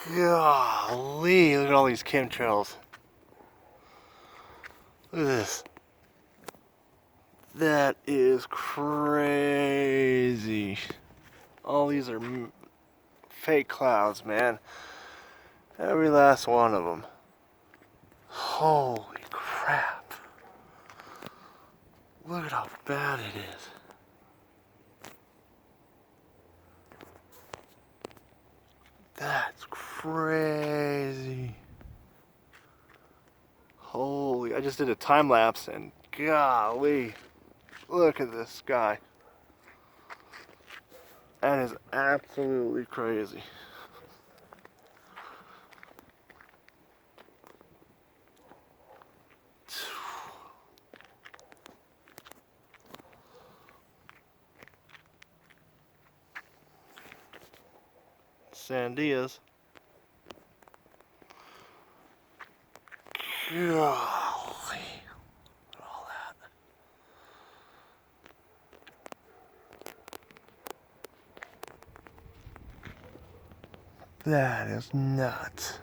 Golly, look at all these chemtrails. Look at this. That is crazy. All these are fake clouds, man. Every last one of them. Holy crap. Look at how bad it is. That's crazy. Holy, I just did a time lapse and golly, look at this sky. That is absolutely crazy. Sandias. Golly. Look at all that. That is nuts.